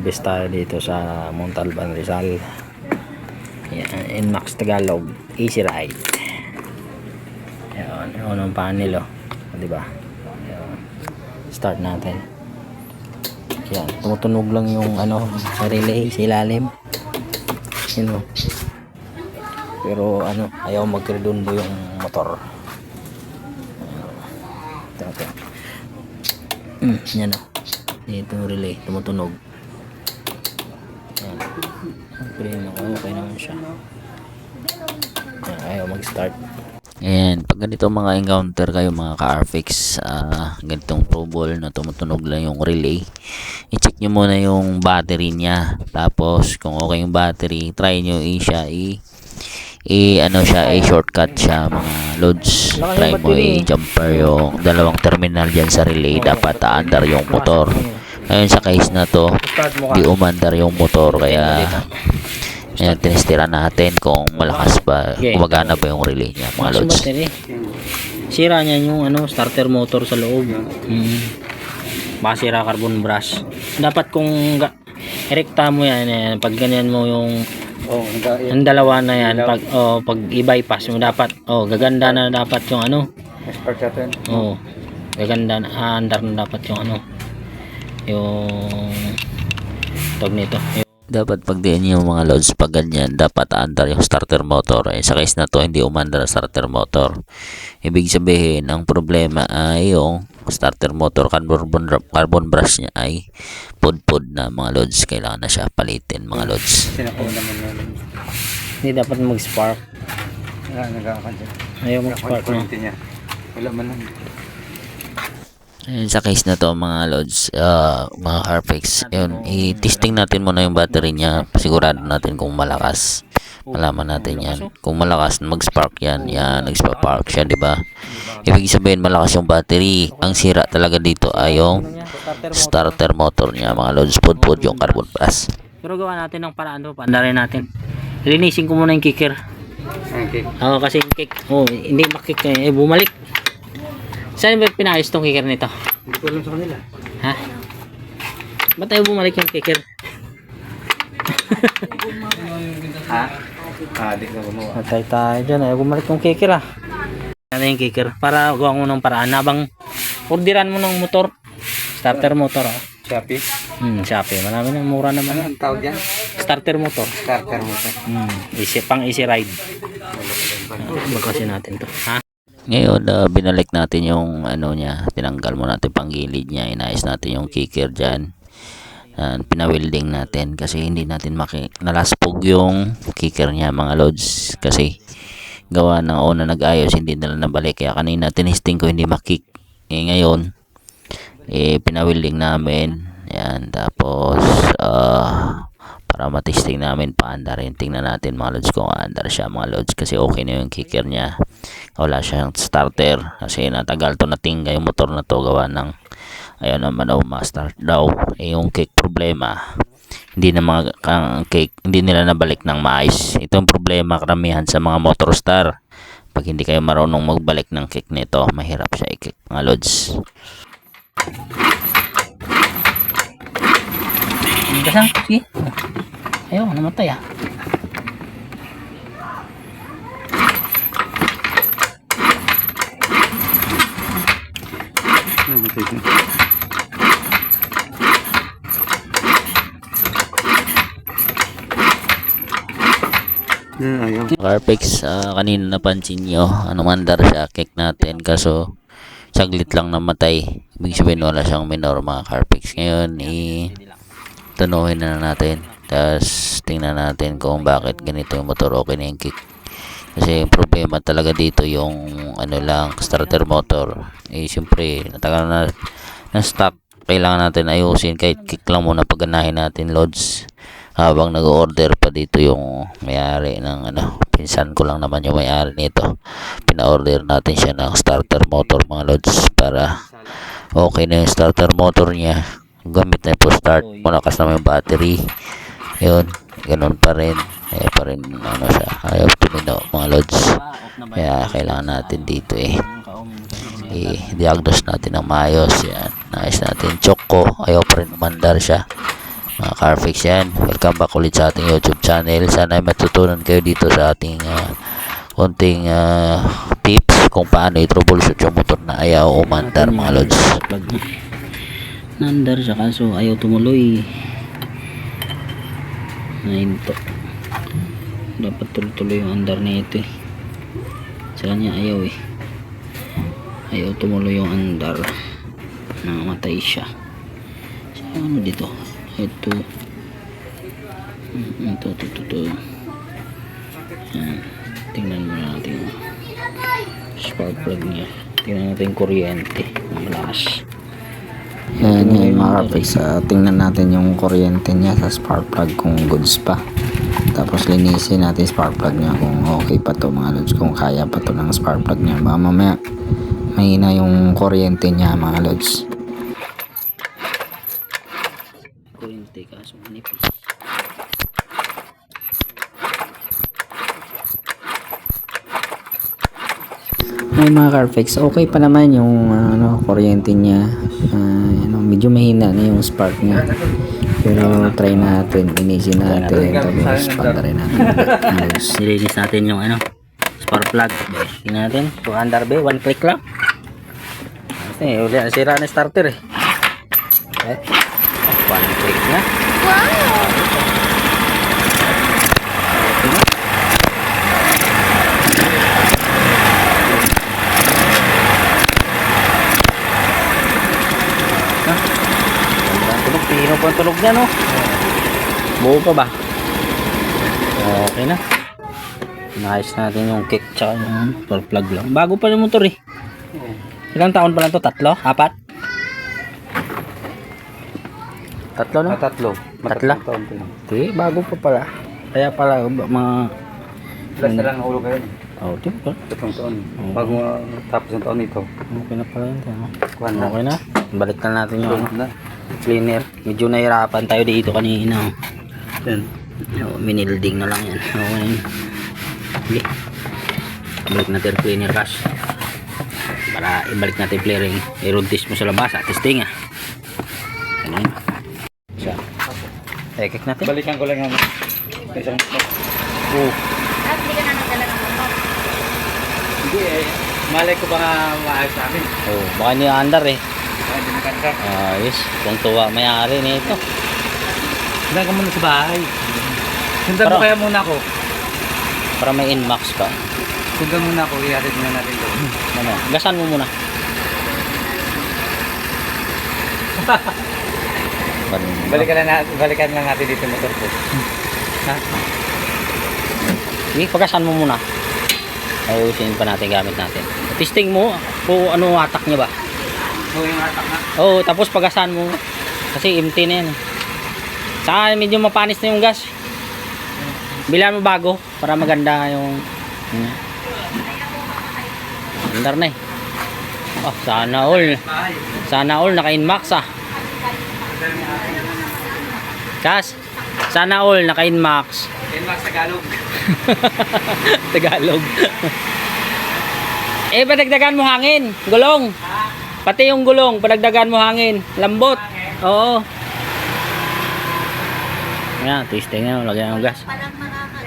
Best tayo dito sa Montalban, Rizal. Yan, NMAX Tagalog, easy ride. Yan, yung unang panel, oh. Diba? Yan. Start natin. Yan, tumutunog lang yung ano, relay sa ilalim. Yan, oh. Pero ano, ayaw magredondo yung motor. Ito. Yan, oh. Dito yung relay, tumutunog. Yan. Piliin ako, okay naman siya. Yan, ayaw mag-start. And pag ganito mga encounter kayo mga ka-RFX, ganitong trouble na tumutunog lang yung relay, i-check nyo muna yung battery niya. Tapos kung okay yung battery, try nyo shortcut siya mga loads. Try mo i-jumper yung dalawang terminal dyan sa relay. Dapat aandar yung motor. Ngayon sa case na to, di umandar yung motor, kaya ayan, tinestira natin kung malakas ba, gumagana ba yung relay niya mga loads. Sira niya yung ano, starter motor sa loob. Baka sira carbon brush. Dapat kung erekta mo yan, pag ganyan mo yung ang dalawa na yan, pag i-bypass mo dapat, gaganda na dapat yung ano. Gaganda na, andar na dapat yung ano, yung tawag nito. Dapat pag diyan yung mga loads pag ganyan, dapat andar yung starter motor. Sa case na to, hindi umandar ang starter motor. Ibig sabihin, ang problema ay yung starter motor carbon brush niya ay pudpud na mga loads. Kailangan na siya palitin mga loads. Hindi dapat mag-spark. Ayaw mag-spark no? Wala man lang. Ayun, sa case na to mga loads, mga RFX, yun, i-testing natin muna yung battery niya. Sigurado natin kung malakas. Malaman natin yan. Kung malakas, mag-spark yan. Yan, nag-spark siya, di ba? Ibig sabihin malakas yung battery. Ang sira talaga dito ay yung starter motor niya mga loads. Pudpud yung carbon brush. Pero gawa natin ng paraan to, paandarin natin. Linisin ko muna yung kicker. Okay. Kasi yung kick, hindi makick bumalik. Saan ba pinayos tong kicker nito? Hindi ko alam sa kanila. Ha? Ba't tayo bumalik yung kicker? Ha? Di ko gumawa. Matay tayo dyan. Ayaw bumalik yung kicker Ano yung kicker? Para gawa mo ng paraan. Habang orderan mo ng motor. Starter motor. Shopee? Shopee. Marami ng mura naman. Ano ang tawag dyan? Starter motor. Starter motor. Pang easy ride. Bakasin natin to. Ha? Ngayon, binalik natin yung ano niya, tinanggal mo natin panggilid niya, inayos natin yung kicker dyan, pinawilding natin kasi hindi natin nalaspog yung kicker niya mga loads, kasi gawa ng una nag-ayos, hindi nila nabalik, kaya kanina tinisting ko hindi makick, ngayon pinawilding namin yan, tapos para matesting namin paandarin, tingnan natin mga loads kung aandar siya mga loads, kasi okay na yung kicker niya, wala siyang starter kasi natagal to natingga yung motor na to, gawa ng ayaw naman daw ma-start daw. Yung kick problema, hindi na mga kick, hindi nila nabalik ng maayos. Ito yung problema karamihan sa mga motor star, pag hindi kayo marunong magbalik ng kick nito, mahirap siya i-kick mga loads. Gasang, sige. Ayaw, namatay Carpex, kanina napansin nyo, mandar siya, kick natin, kaso saglit lang namatay. Ibig sabihin wala siyang minor mga Carpex. Ngayon, tanuhin na natin, tapos tingnan natin kung bakit ganito yung motor, okay na yung kick. Kasi yung problema talaga dito yung starter motor, siyempre natagal na stock, kailangan natin ayusin, kahit kick lang muna pagganahin natin loads, habang nag-order pa dito yung may-ari ng pinsan ko lang naman yung may-ari nito, pina-order natin siya ng starter motor mga loads, para okay na yung starter motor niya, gamit na po start, malakas naman yung battery, yun, ganun pa rin, siya, ayaw tumino mga loads, kaya kailangan natin dito i-diagnose natin ng maayos. Yan, nais natin choco, ayaw pa rin umandar siya, Mga Carfix yan. Welcome back ulit sa ating YouTube channel. Sana ay matutunan kayo dito sa ating konting tips kung paano i-troubleshoot yung motor na ayaw umandar mga lods. Nandar siya kaso ayaw tumuloy. Nahinto. Dapat tuloy-tuloy yung andar na ito eh. Sa kanya ayaw eh. Ayaw tumuloy yung andar. Namamatay siya. So, ano dito? Ito. Ito. Yan. Tingnan mo natin yung spark plug niya. Tingnan natin yung kuryente. Malakas. Yan yung mga Carfix. Tingnan natin yung kuryente niya sa spark plug kung goods pa. Tapos linisin natin spark plug niya kung okay pa to mga lods. Kung kaya pa to ng spark plug niya. Baka mamaya mahina yung kuryente niya mga lods. Kuryente kaso manipis. Ay mga Carfix, okay pa naman yung kuryente niya. Medyo mahina na yung spark niya. Pero try natin, linisin natin, tapos pandarin natin. Nilinis natin yung spark plug. Tingnan natin, kung andar ba, one click lang. Kasi sira na starter eh. One click na. Pino po ang tunog niya, no? Buo pa ba? Okay na. Naayos natin yung kick tsaka yung spark plug lang. Bago pa yung motor eh. Ilang taon pa lang to? 3? 4? Tatlo na? Tatlo. Tatlo? Taon pa lang. Okay, bago pa pala. Kaya pala mga... Plus na lang ang ulo kayo. Oh, diba? 3 taon. Bago tapos ng taon ito. Okay na pala yun. Kuhan na. Okay na. Balik na natin yung na. cleaner. Medyo nahirapan tayo dito kanina. Yan. Minilding na lang yan. Okay. Okay. Balik natin yung cleaner cash. Para ibalik natin yung flaring. I-road test mo sa labas. Testing ah. Ganun. Siya. Ekik natin. Balikan ko lang yung isang Oh. Hindi ka na nagdala ng motor. Hindi eh. Malay ko ba nga maayos sa amin? Oh, baka niya-andar eh. Hindi na kanka. Ayos. Kung tuwa may-ari nito. Sundan ka muna sa bahay. Sundan mo Pero- kaya muna ako. Para may inmax ka. Sundan muna ako. Ihatid muna natin to. Ano? Gasan mo muna. Balikan lang natin dito yung motor ko. Ha? Sige, pagasan mo muna. Ayusin pa natin gamit natin. Testing mo kung ano atak niya ba. So yung atak na. Oo, tapos pagasan mo. Kasi empty na yan. Saka medyo mapanis na yung gas. Bilan mo bago para maganda yung... Andar na eh. Oh, sana all. Sana all naka-inmax ah. Kas, sana all naka-inmax. Yan Max Tagalog. Tagalog. Eh, padagdagan mo hangin. Gulong. Pati yung gulong, padagdagan mo hangin. Lambot. Oo. Yan, testing yan. Lagyan ng gas. Palang makaka